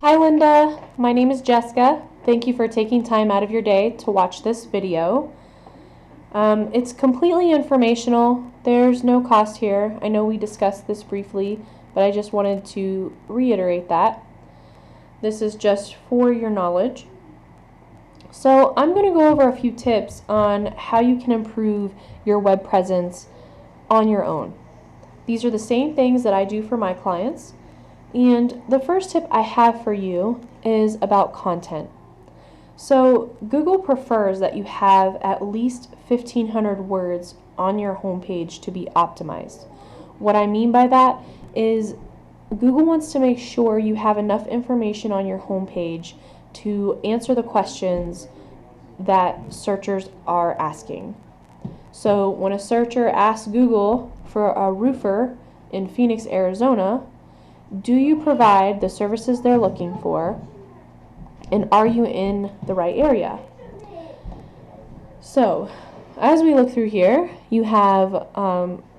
Hi Linda, my name is Jessica. Thank you for taking time out of your day to watch this video. It's completely informational. There's no cost here. I know we discussed this briefly, but I just wanted to reiterate that. This is just for your knowledge. So I'm going to go over a few tips on how you can improve your web presence on your own. These are the same things that I do for my clients. And the first tip I have for you is about content. So Google prefers that you have at least 1,500 words on your homepage to be optimized. What I mean by that is Google wants to make sure you have enough information on your homepage to answer the questions that searchers are asking. So when a searcher asks Google for a roofer in Phoenix, Arizona, do you provide the services they're looking for, and are you in the right area? So as we look through here, you have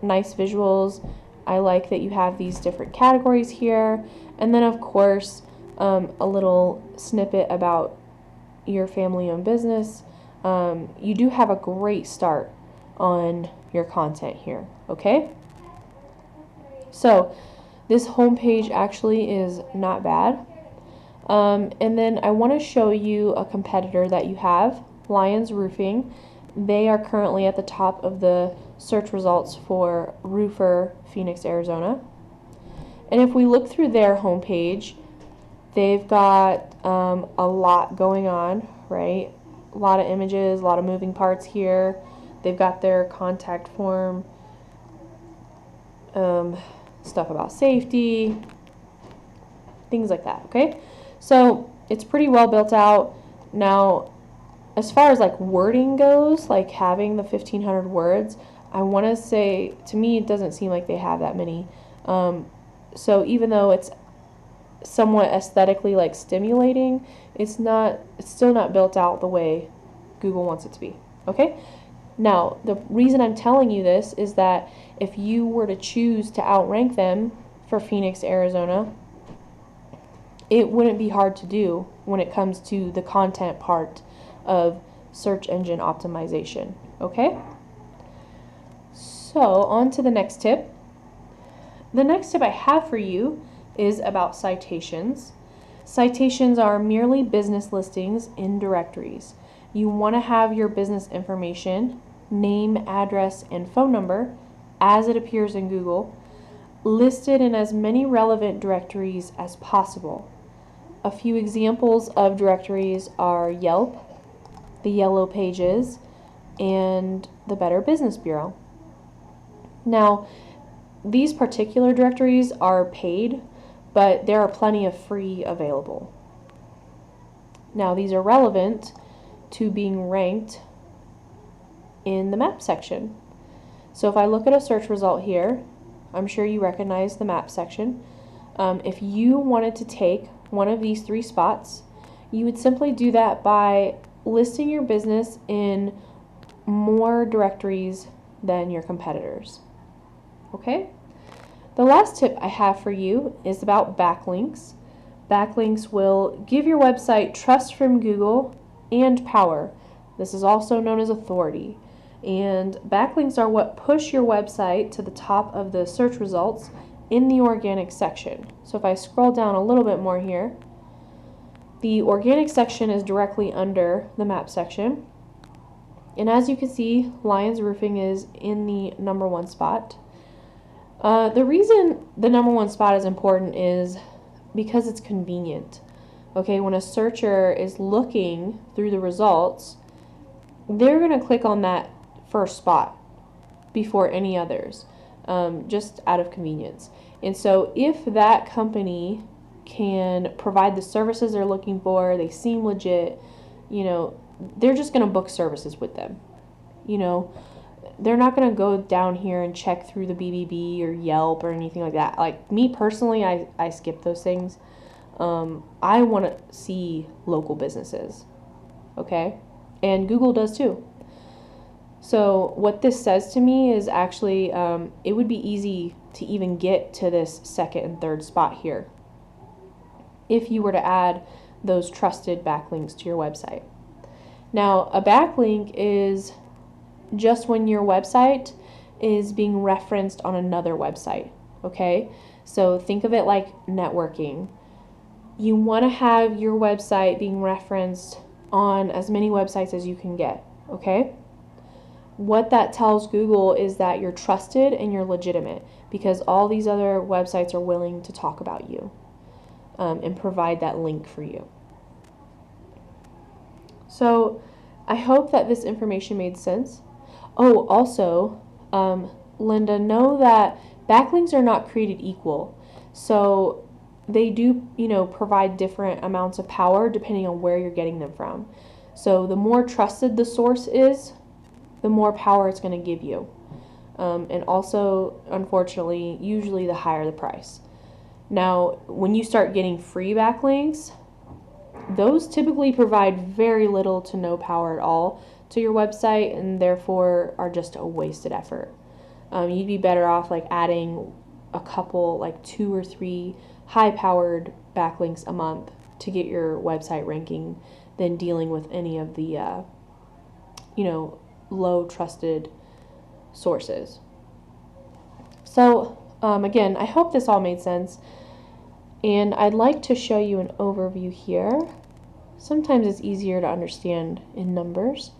nice visuals. I like that you have these different categories here, and then of course a little snippet about your family-owned business. You do have a great start on your content here, okay? So this homepage actually is not bad. And then I want to show you a competitor that you have, Lyons Roofing. They are currently at the top of the search results for roofer, Phoenix, Arizona. And if we look through their homepage, they've got a lot going on, right? A lot of images, a lot of moving parts here. They've got their contact form, stuff about safety, things like that, okay? So it's pretty well built out. Now, as far as like wording goes, like having the 1,500 words, I want to say, to me, it doesn't seem like they have that many. So even though it's somewhat aesthetically like stimulating, it's still not built out the way Google wants it to be, okay? Now, the reason I'm telling you this is that if you were to choose to outrank them for Phoenix, Arizona, it wouldn't be hard to do when it comes to the content part of search engine optimization, okay? So, on to the next tip. The next tip I have for you is about citations. Citations are merely business listings in directories. You want to have your business information, name, address, and phone number, as it appears in Google, listed in as many relevant directories as possible. A few examples of directories are Yelp, the Yellow Pages, and the Better Business Bureau. Now, these particular directories are paid, but there are plenty of free available. Now, these are relevant to being ranked in the map section. So if I look at a search result here, I'm sure you recognize the map section. If you wanted to take one of these 3 spots, you would simply do that by listing your business in more directories than your competitors. Okay? The last tip I have for you is about backlinks. Backlinks will give your website trust from Google and power. This is also known as authority. And backlinks are what push your website to the top of the search results in the organic section. So if I scroll down a little bit more here, the organic section is directly under the map section. And as you can see, Lyons Roofing is in the #1 spot. The reason the #1 spot is important is because it's convenient. Okay, when a searcher is looking through the results, they're going to click on that first spot before any others, just out of convenience. And so if that company can provide the services they're looking for, they seem legit, they're just going to book services with them. They're not going to go down here and check through the BBB or Yelp or anything like that. Like me personally, I skip those things. I want to see local businesses, okay? And Google does too. So what this says to me is actually it would be easy to even get to this second and third spot here. if you were to add those trusted backlinks to your website. Now, a backlink is just when your website is being referenced on another website, okay? So think of it like networking. You want to have your website being referenced on as many websites as you can get, okay? What that tells Google is that you're trusted and you're legitimate, because all these other websites are willing to talk about you and provide that link for you. So I hope that this information made sense. Oh, also, Linda, know that backlinks are not created equal. So they do, provide different amounts of power depending on where you're getting them from. So the more trusted the source is, the more power it's going to give you. And also, unfortunately, usually the higher the price. Now, when you start getting free backlinks, those typically provide very little to no power at all to your website, and therefore are just a wasted effort. You'd be better off like adding a couple, like 2 or 3 high-powered backlinks a month to get your website ranking than dealing with any of the, low trusted sources. So, again, I hope this all made sense. And I'd like to show you an overview here. Sometimes it's easier to understand in numbers.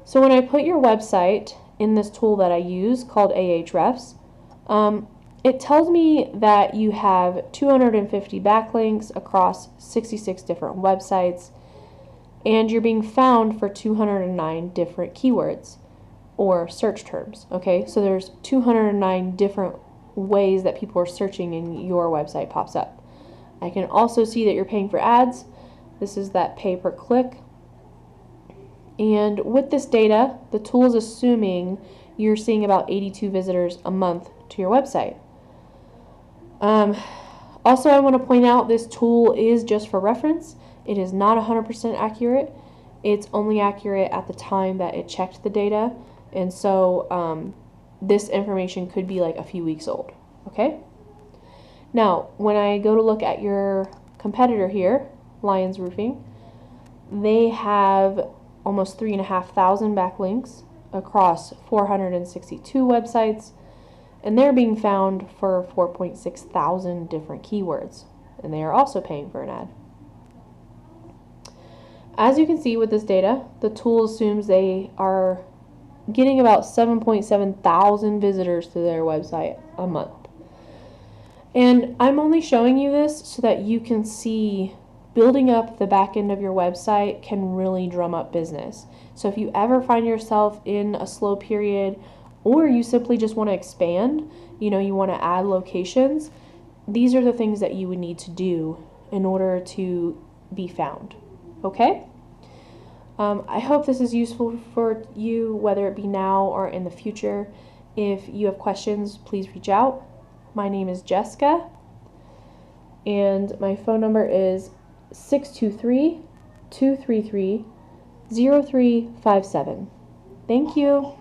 So when I put your website in this tool that I use called Ahrefs, it tells me that you have 250 backlinks across 66 different websites, and you're being found for 209 different keywords or search terms. Okay, so there's 209 different ways that people are searching and your website pops up. I can also see that you're paying for ads. This is that pay per click. And with this data, the tool is assuming you're seeing about 82 visitors a month to your website. Also, I want to point out this tool is just for reference. It is not 100% accurate. It's only accurate at the time that it checked the data. And so this information could be like a few weeks old, okay? Now, when I go to look at your competitor here, Lyons Roofing, they have almost 3,500 backlinks across 462 websites, and they're being found for 4.6 thousand different keywords, and they are also paying for an ad. As you can see with this data, the tool assumes they are getting about 7.7 thousand visitors to their website a month. And I'm only showing you this so that you can see building up the back end of your website can really drum up business. So if you ever find yourself in a slow period, or you simply just want to expand, you want to add locations, these are the things that you would need to do in order to be found. Okay? I hope this is useful for you, whether it be now or in the future. If you have questions, please reach out. My name is Jessica, and my phone number is 623-233-0357. Thank you.